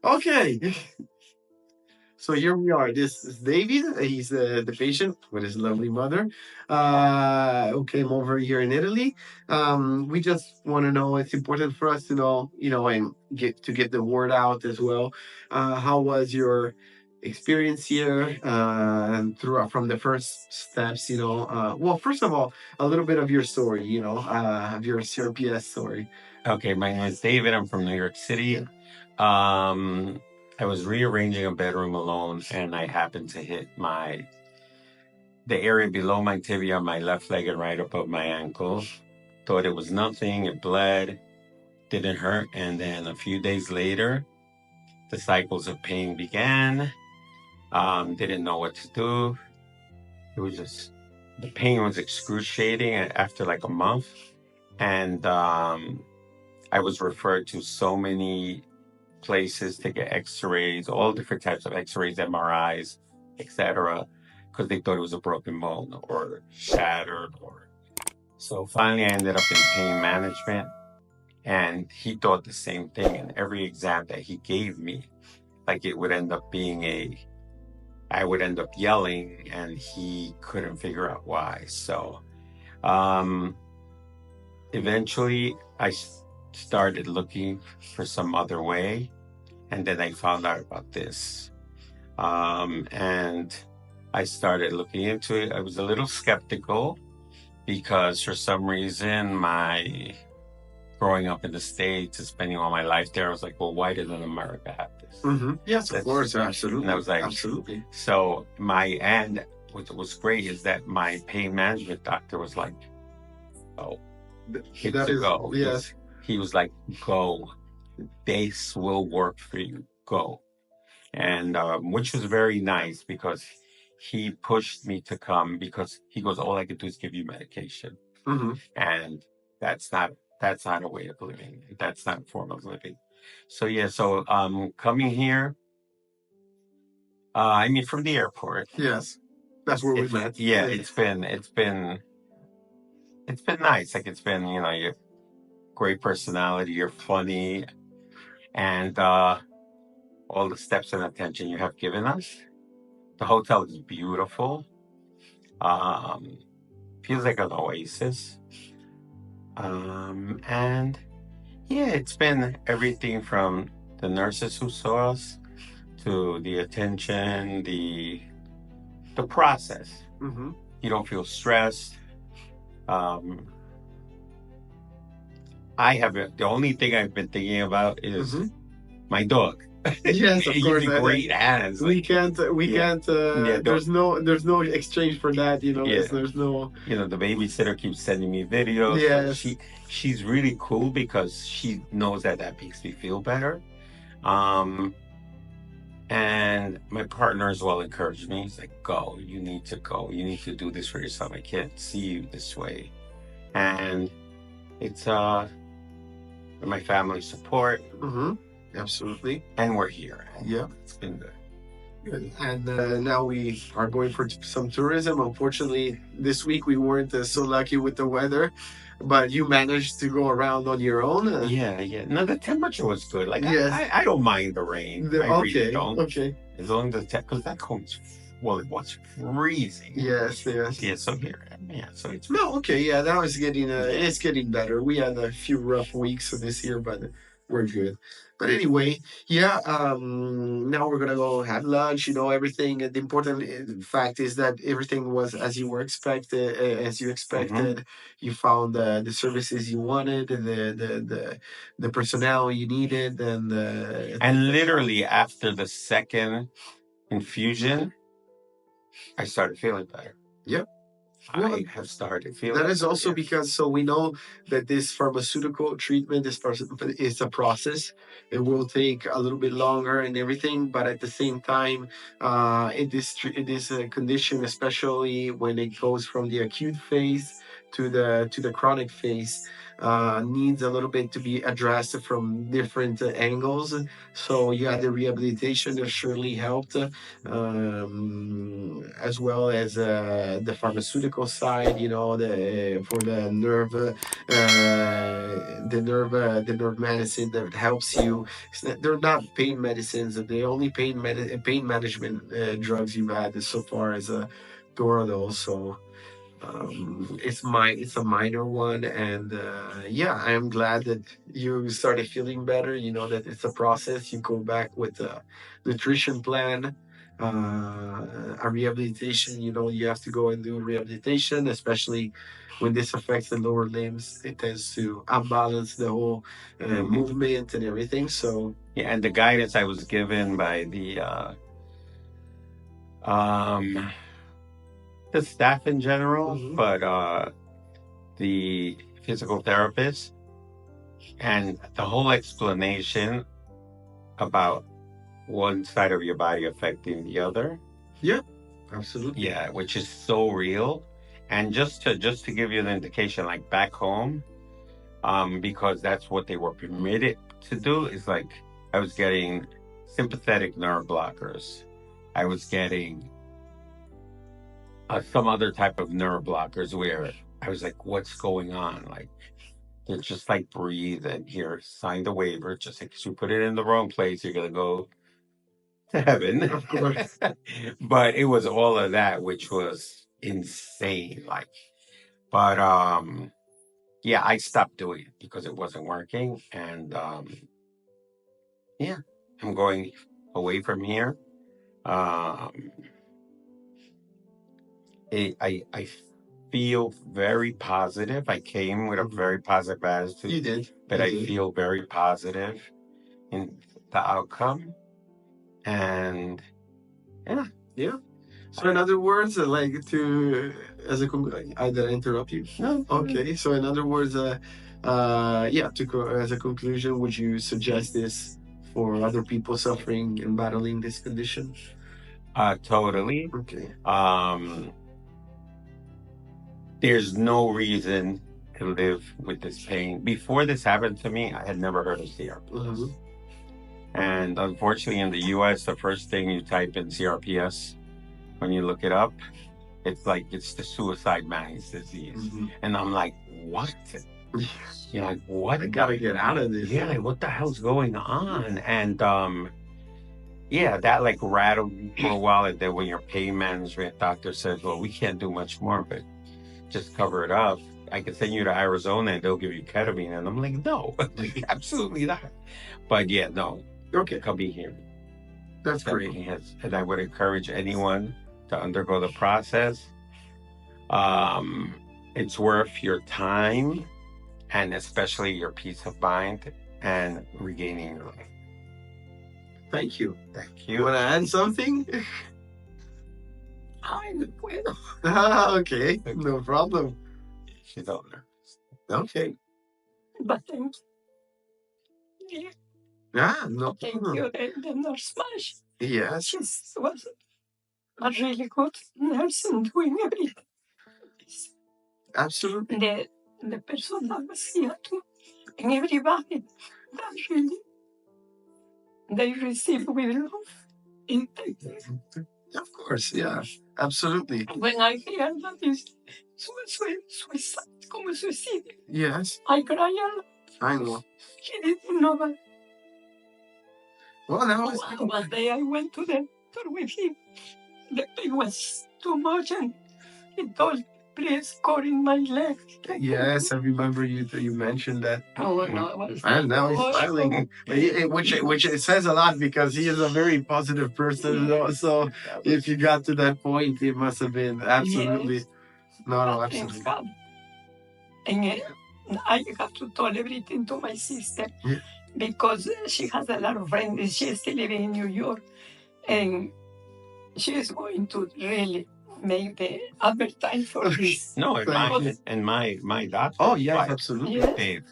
Okay. So here we are. This is David. He's the patient with his lovely mother, who came over here in Italy. We just want to know. It's important for us to know, and get the word out as well. How was your experience here, and through from the first steps? Well, first of all, a little bit of your story. Of your CRPS story. Okay, my name is David. I'm from New York City. I was rearranging a bedroom alone, and I happened to hit the area below my tibia on my left leg and right above my ankle. Thought it was nothing. It bled, didn't hurt, and then a few days later, the cycles of pain began. Didn't know what to do. It was just the pain was excruciating after like a month, and I was referred to so many places to get x-rays, all different types of x-rays, MRIs, etc., because they thought it was a broken bone or shattered. So finally I ended up in pain management, and he thought the same thing. And every exam that he gave me, like it would end up being I would end up yelling, and he couldn't figure out why. So eventually I started looking for some other way. And then I found out about this. And I started looking into it. I was a little skeptical because for some reason, my growing up in the States and spending all my life there, I was like, well, why doesn't America have this? Mm-hmm. Yes, of course, absolutely. And I was like, absolutely. So what was great is that my pain management doctor was like, oh, it's a go. Yes. He was like, go. This will work for you. Go. And which was very nice because he pushed me to come, because he goes, all I can do is give you medication. Mm-hmm. And that's not a way of living. That's not a form of living. So yeah, coming here, from the airport. Yes, that's where we met. Yeah, it's been nice. Like it's been, you're great personality, you're funny, and all the steps and attention you have given us. The hotel is beautiful. Feels like an oasis. And yeah, it's been everything from the nurses who saw us to the attention, the process. Mm-hmm. You don't feel stressed. The only thing I've been thinking about is my dog. Yes, of course. He's a great ass. We can't. There's no exchange for that. There's no. The babysitter keeps sending me videos. Yes. She's really cool because she knows that makes me feel better. And my partner as well encouraged me. He's like, go. You need to go. You need to do this for yourself. I can't see you this way. And it's my family support. Mm-hmm. Absolutely. And we're here. Yeah. It's been good. Good. And now we are going for some tourism. Unfortunately, this week we weren't so lucky with the weather, but you managed to go around on your own. Yeah. No, the temperature was good. Like, yes. I don't mind the rain. I really don't. Okay. As long as because that comes, it was freezing. Yes. Yeah, so here. Yeah, so it's... No, okay, yeah, now it's getting better. We had a few rough weeks this year, but we're good. But anyway, yeah, now we're gonna go have lunch, everything. The important fact is that everything was as you expected. You found the services you wanted, and the personnel you needed, and literally after the second infusion, I started feeling better. Yep. I have started feeling that is also because we know that this pharmaceutical treatment is a process. It will take a little bit longer and everything, but at the same time, in this condition, especially when it goes from the acute phase to the chronic phase needs a little bit to be addressed from different angles. So yeah, the rehabilitation has surely helped, as well as the pharmaceutical side. You know, the for the nerve medicine that helps you. They're not pain medicines. The only pain management drugs you've had so far is Toradol. So it's a minor one, and yeah, I am glad that you started feeling better. You know that it's a process. You go back with a nutrition plan, a rehabilitation. You know, you have to go and do rehabilitation, especially when this affects the lower limbs. It tends to unbalance the whole movement and everything. So yeah, and the guidance I was given by the staff in general, but the physical therapist, and the whole explanation about one side of your body affecting the other. Yeah, absolutely. Yeah, which is so real. And just to give you an indication, like back home, because that's what they were permitted to do, is like I was getting sympathetic nerve blockers. I was getting some other type of nerve blockers where I was like, what's going on? Like, they're just like, breathe and here, sign the waiver. Just like, you put it in the wrong place, you're going to go to heaven. Of course. But it was all of that, which was insane. Like, but yeah, I stopped doing it because it wasn't working. And yeah, I'm going away from here. I feel very positive. I came with a very positive attitude. You did. But You I did. feel very positive in the outcome. And yeah. Yeah. So in other words, like to as a did I interrupt you? No. Okay. So in other words, yeah, as a conclusion, would you suggest this for other people suffering and battling this condition? Totally. Okay. There's no reason to live with this pain. Before this happened to me, I had never heard of CRPS. And unfortunately, in the US, the first thing you type in CRPS, when you look it up, it's like it's the suicide man's disease. And I'm like, what? You're like, what? I gotta get out of this. Yeah, like, what the hell's going on? And yeah, that like rattled me for a while. And then when your pain management doctor says, well, we can't do much more, but just cover it up. I can send you to Arizona and they'll give you ketamine. And I'm like, no, absolutely not. But yeah, no. Okay. Come be here. That's great. Yes. And I would encourage anyone to undergo the process. It's worth your time and especially your peace of mind and regaining your life. Thank you. Thank you. You want to add something? Ay, no puedo. Okay, no problem. She's all nervous. Okay. But thank you. Yeah, no Thank problem. you, the nurse Mash. Yes. She was a really good nurse and doing everything. Absolutely. The person that was here too, and everybody, that really, they receive with love. Of course, yeah, absolutely. When I hear that is suicide, como suicide, Yes, I cry a lot. I know. She didn't know that. Well, that was One day I went to the doctor with him. The pain was too much, and he told, please cut in my leg. yes. I remember you mentioned that. Oh no, it was. And now he's smiling, which it says a lot because he is a very positive person. So if you got to that point, it must have been absolutely no, absolutely. And I have to tell everything to my sister because she has a lot of friends. She's still living in New York, and she is going to really make the advertise for this. No, and my doctor. Oh yes, absolutely. Yes. They've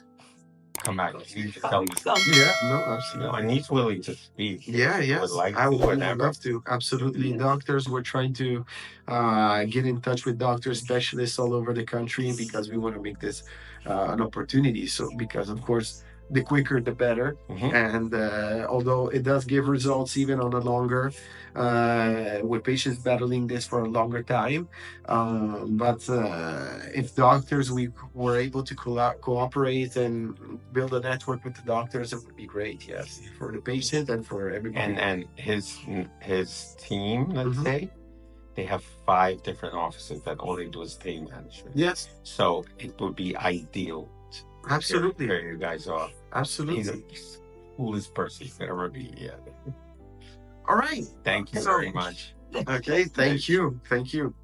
come back. You need to tell me. Yeah, no, You know, absolutely. and he's willing to speak. Yeah, yes, Would like I to, would whenever. love to. Absolutely, doctors. We're trying to get in touch with doctors, specialists all over the country because we want to make this an opportunity. So, because of course, the quicker the better. Mhm. And although it does give results even on a longer, with patients battling this for a longer time, but if doctors we were able to cooperate and build a network with the doctors, it would be great. Yes, for the patient and for everybody. And his team, let's Mhm. say, they have 5 different offices that all they do is pain management. Yes, So it would be ideal. absolutely, Pair you guys off. He's absolutely. the coolest person you could ever be. Yeah. All right. Thank you So- very much. Okay. Thank you. Thank you.